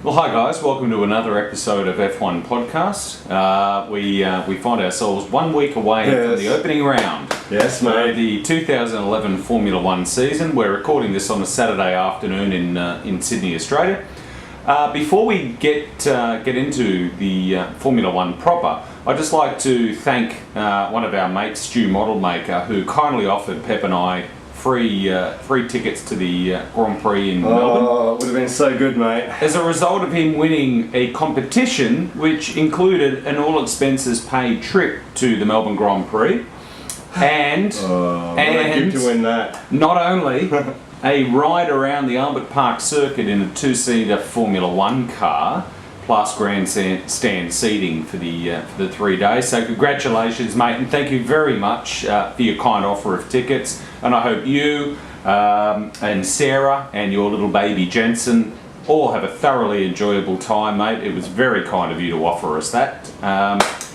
Well, hi guys, welcome to another episode of F1 Podcast. We find ourselves 1 week away from the opening round. Yes, mate. Of the 2011 Formula One season. We're recording this on a Saturday afternoon in Sydney, Australia. Before we get into the Formula One proper, I'd just like to thank one of our mates, Stu Model Maker, who kindly offered Pep and I free tickets to the Grand Prix in Melbourne. Oh, it would have been so good, mate. As a result of him winning a competition which included an all expenses paid trip to the Melbourne Grand Prix, and What a gift to win that. not only a ride around the Albert Park circuit in a two-seater Formula One car, plus grandstand seating for the 3 days. So congratulations, mate, and thank you very much for your kind offer of tickets. And I hope you and Sarah and your little baby Jensen all have a thoroughly enjoyable time, mate. It was very kind of you to offer us that.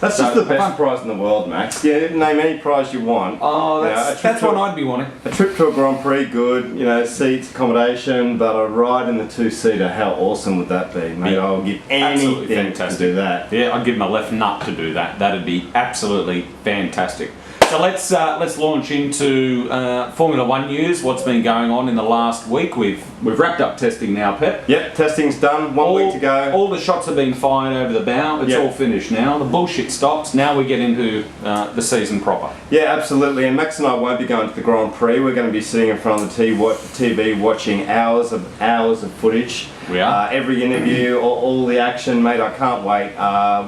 That's just the best prize in the world, Max. Yeah, name any prize you want. Oh, that's what I'd be wanting. A trip to a Grand Prix, good. Seats, accommodation, but a ride in the two-seater, how awesome would that be, mate? Yeah. I'll give anything to do that. Yeah, I'd give my left nut to do that. That'd be absolutely fantastic. So let's launch into Formula One news. What's been going on in the last week? We've wrapped up testing now, Pep. Yep, testing's done. One week to go. All the shots have been fired over the bow. It's all finished now. The bullshit stops. Now we get into the season proper. Yeah, absolutely. And Max and I won't be going to the Grand Prix. We're going to be sitting in front of the TV watching hours of footage. We are. Every interview, all the action, mate. I can't wait.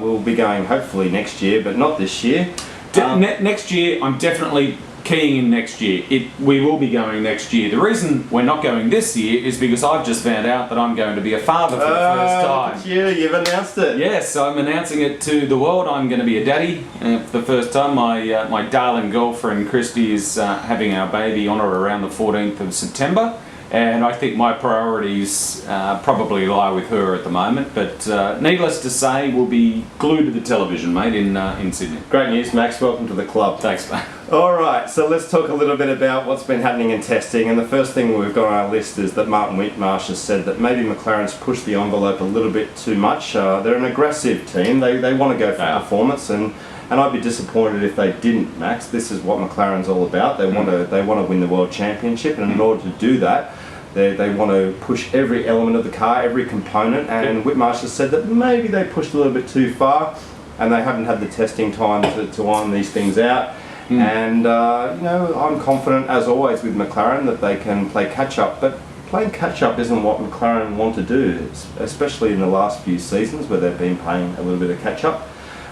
We'll be going hopefully next year, but not this year. Next year, I'm definitely keying in next year. We will be going next year. The reason we're not going this year is because I've just found out that I'm going to be a father for the first time. Yeah, you've announced it. Yes, I'm announcing it to the world. I'm going to be a daddy for the first time. My darling girlfriend Christy is having our baby on or around the 14th of September. And I think my priorities probably lie with her at the moment. But needless to say, we'll be glued to the television, mate, in Sydney. Great news, Max. Welcome to the club. Thanks, mate. All right, so let's talk a little bit about what's been happening in testing. And the first thing we've got on our list is that Martin Whitmarsh has said that maybe McLaren's pushed the envelope a little bit too much. They're an aggressive team. They want to go for performance, and I'd be disappointed if they didn't, Max. This is what McLaren's all about. They want to win the World Championship, and in order to do that, they want to push every element of the car, every component, and Whitmarsh has said that maybe they pushed a little bit too far and they haven't had the testing time to iron these things out. And I'm confident, as always, with McLaren that they can play catch-up, but playing catch-up isn't what McLaren want to do, especially in the last few seasons where they've been playing a little bit of catch-up.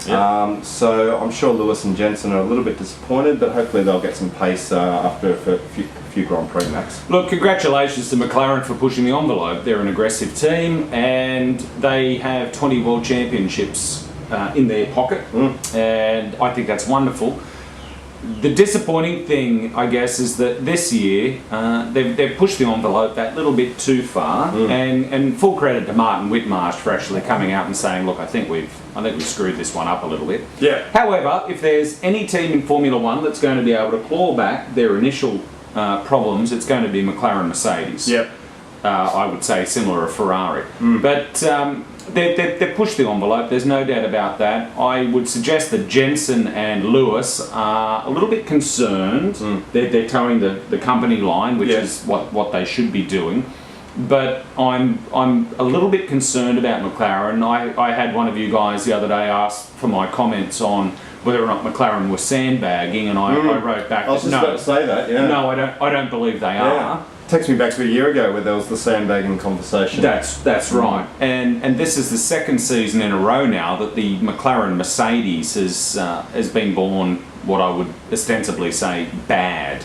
Yeah. So I'm sure Lewis and Jensen are a little bit disappointed, but hopefully they'll get some pace after a few Grand Prix, Max. Look, congratulations to McLaren for pushing the envelope. They're an aggressive team and they have 20 World Championships in their pocket, and I think that's wonderful. The disappointing thing, I guess, is that this year they've pushed the envelope that little bit too far, and full credit to Martin Whitmarsh for actually coming out and saying, look, I think we've screwed this one up a little bit. Yeah. However, if there's any team in Formula One that's going to be able to claw back their initial problems, it's going to be McLaren Mercedes. Yep. I would say similar to Ferrari. But they've pushed the envelope, there's no doubt about that. I would suggest that Jensen and Lewis are a little bit concerned. They're towing the company line, which is what they should be doing. But I'm a little bit concerned about McLaren. I had one of you guys the other day ask for my comments on whether or not McLaren was sandbagging, and I wrote back, I was just about to say that, yeah. No, I don't believe they are. Takes me back to a year ago where there was the sandbagging conversation. That's right. And this is the second season in a row now that the McLaren Mercedes has been born what I would ostensibly say bad.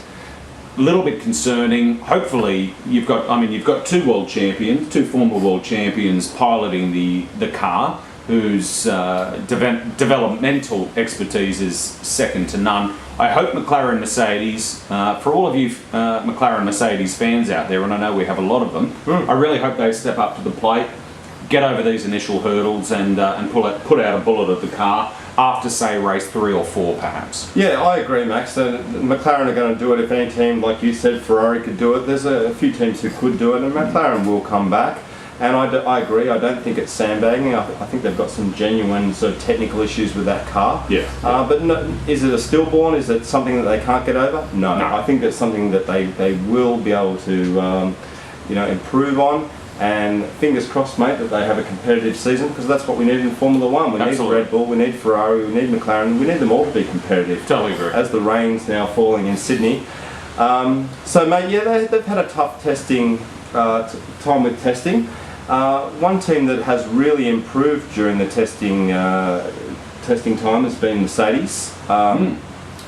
A little bit concerning. Hopefully you've got two world champions, two former world champions piloting the car, whose developmental expertise is second to none. I hope McLaren Mercedes, for all of you McLaren Mercedes fans out there, and I know we have a lot of them, I really hope they step up to the plate, get over these initial hurdles, and put out a bullet of the car after, say, race 3 or 4 perhaps. Yeah, I agree, Max. McLaren are going to do it. If any team, like you said, Ferrari could do it, there's a few teams who could do it, and McLaren will come back. And I agree. I don't think it's sandbagging. I think they've got some genuine sort of technical issues with that car. Yeah. But no, is it a stillborn? Is it something that they can't get over? No. I think it's something that they will be able to improve on. And fingers crossed, mate, that they have a competitive season, because that's what we need in Formula One. We Absolutely. need Red Bull, we need Ferrari, we need McLaren, we need them all to be competitive. Totally agree. As the rain's now falling in Sydney. So, mate, yeah, they've had a tough time with testing. One team that has really improved during the testing time has been Mercedes.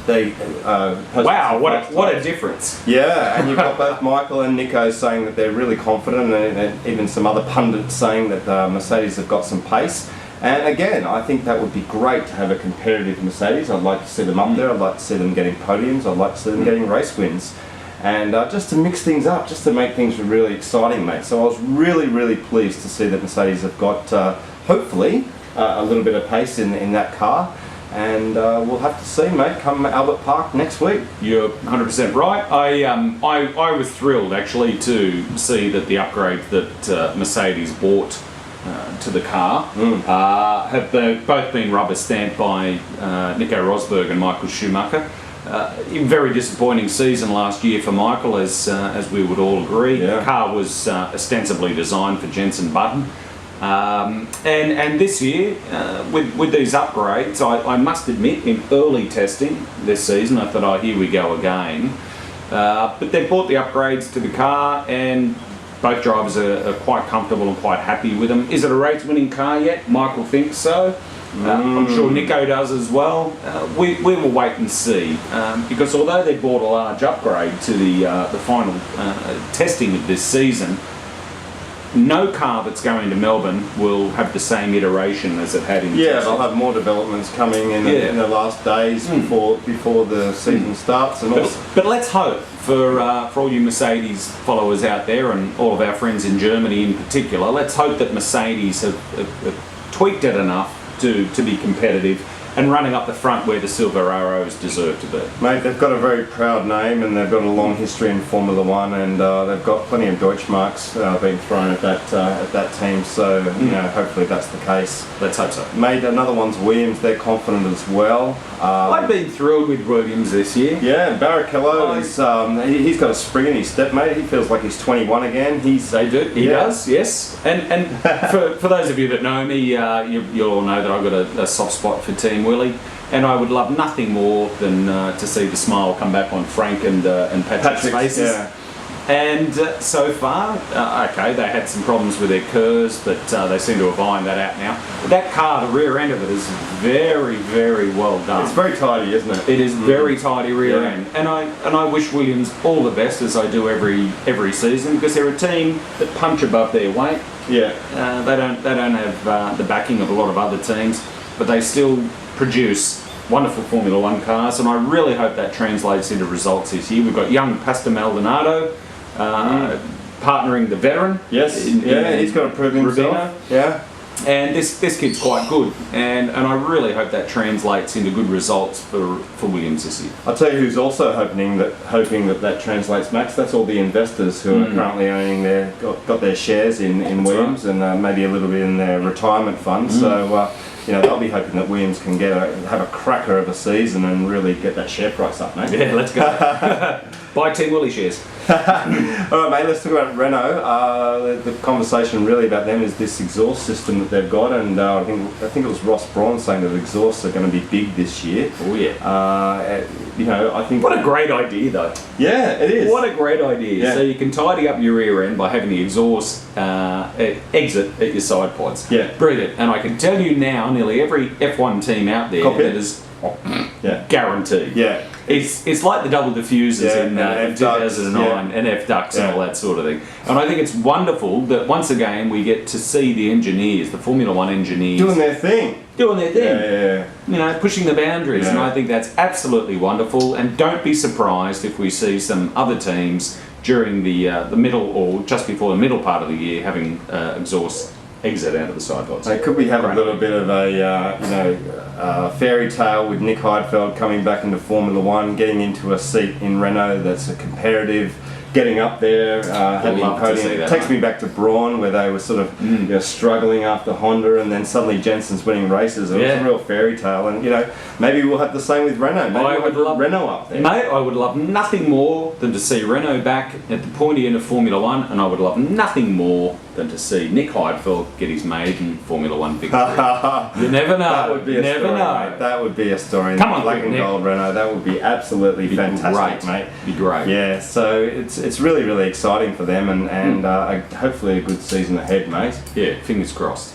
They wow, what a difference. Yeah, and you've got both Michael and Nico saying that they're really confident, and even some other pundits saying that Mercedes have got some pace. And again, I think that would be great to have a competitive Mercedes. I'd like to see them up there. I'd like to see them getting podiums. I'd like to see them getting race wins. And just to mix things up, just to make things really exciting, mate. So I was really, really pleased to see that Mercedes have got, hopefully, a little bit of pace in that car. And we'll have to see, mate, come Albert Park next week. You're 100% right. I was thrilled, actually, to see that the upgrade that Mercedes bought to the car have both been rubber stamped by Nico Rosberg and Michael Schumacher. A very disappointing season last year for Michael, as we would all agree. Yeah. The car was ostensibly designed for Jenson Button. And this year, with these upgrades, I must admit, in early testing this season, I thought, oh, here we go again. But they bought the upgrades to the car, and both drivers are quite comfortable and quite happy with them. Is it a race-winning car yet? Michael thinks so. I'm sure Nico does as well. We will wait and see, because although they bought a large upgrade to the final testing of this season, no car that's going to Melbourne will have the same iteration as it had in testing. They'll have more developments coming in the last days before the season starts. And but let's hope for all you Mercedes followers out there, and all of our friends in Germany in particular, let's hope that Mercedes have tweaked it enough to be competitive and running up the front where the Silver Arrows deserve to be. Mate, they've got a very proud name, and they've got a long history in Formula One, and they've got plenty of Deutschmarks being thrown at that team, so hopefully that's the case. Let's hope so. Mate, another one's Williams. They're confident as well. I've been thrilled with Williams this year. Yeah, Barrichello is he's got a spring in his step, mate. He feels like he's 21 again. He does, yes. And for those of you that know me, you'll all know that I've got a soft spot for Team Willie, and I would love nothing more than to see the smile come back on Frank and Patrick's faces. Yeah. And so far, okay, they had some problems with their KERS, but they seem to have ironed that out now. But that car, the rear end of it, is very, very well done. It's very tidy, isn't it? It is very tidy rear end, and I wish Williams all the best, as I do every season, because they're a team that punch above their weight. Yeah. They don't have the backing of a lot of other teams, but they still produce wonderful Formula One cars, and I really hope that translates into results this year. We've got young Pastor Maldonado partnering the veteran. Yes. He's got to prove himself. Rubino. Yeah. And this kid's quite good, and I really hope that translates into good results for Williams this year. I'll tell you who's also hoping that translates, Max. That's all the investors who are currently owning got their shares in Williams, right, and maybe a little bit in their retirement fund. So they'll be hoping that Williams can have a cracker of a season and really get that share price up, mate. Yeah, let's go. Buy Team Willie shares. All right, mate, let's talk about Renault. The conversation really about them is this exhaust system that they've got, and I think it was Ross Brawn saying that exhausts are going to be big this year. Oh yeah. I think. What a great idea, though. Yeah, it is. What a great idea. Yeah. So you can tidy up your rear end by having the exhaust exit at your side pods. Yeah. Brilliant. And I can tell you now, nearly every F1 team out there that is guaranteed. Yeah. It's like the double diffusers in F 2009 and F ducts and all that sort of thing. And I think it's wonderful that once again we get to see the engineers, the Formula One engineers, doing their thing. Yeah. Pushing the boundaries. Yeah. And I think that's absolutely wonderful. And don't be surprised if we see some other teams during the middle or just before the middle part of the year having exhaust exit out of the side pods. Could we have a little bit of a fairy tale with Nick Heidfeld coming back into Formula One, getting into a seat in Renault that's a competitive, getting up there, having a love to podium. see It that, takes mate. me back to Braun, where they were sort of struggling after Honda, and then suddenly Jensen's winning races. It was Yeah. a real fairy tale, and maybe we'll have the same with Renault. Maybe I we'll would have love Renault up there. Mate, I would love nothing more than to see Renault back at the pointy end of Formula One, and I would love nothing more than to see Nick Heidfeld get his maiden Formula One victory. You never know. That would be a never story, know. mate. That would be a story. Come on, black and Nick. gold Renault. That would be absolutely fantastic, Great. mate. Be great. Yeah, so it's really exciting for them, and hopefully a good season ahead, mate. Yeah, fingers crossed.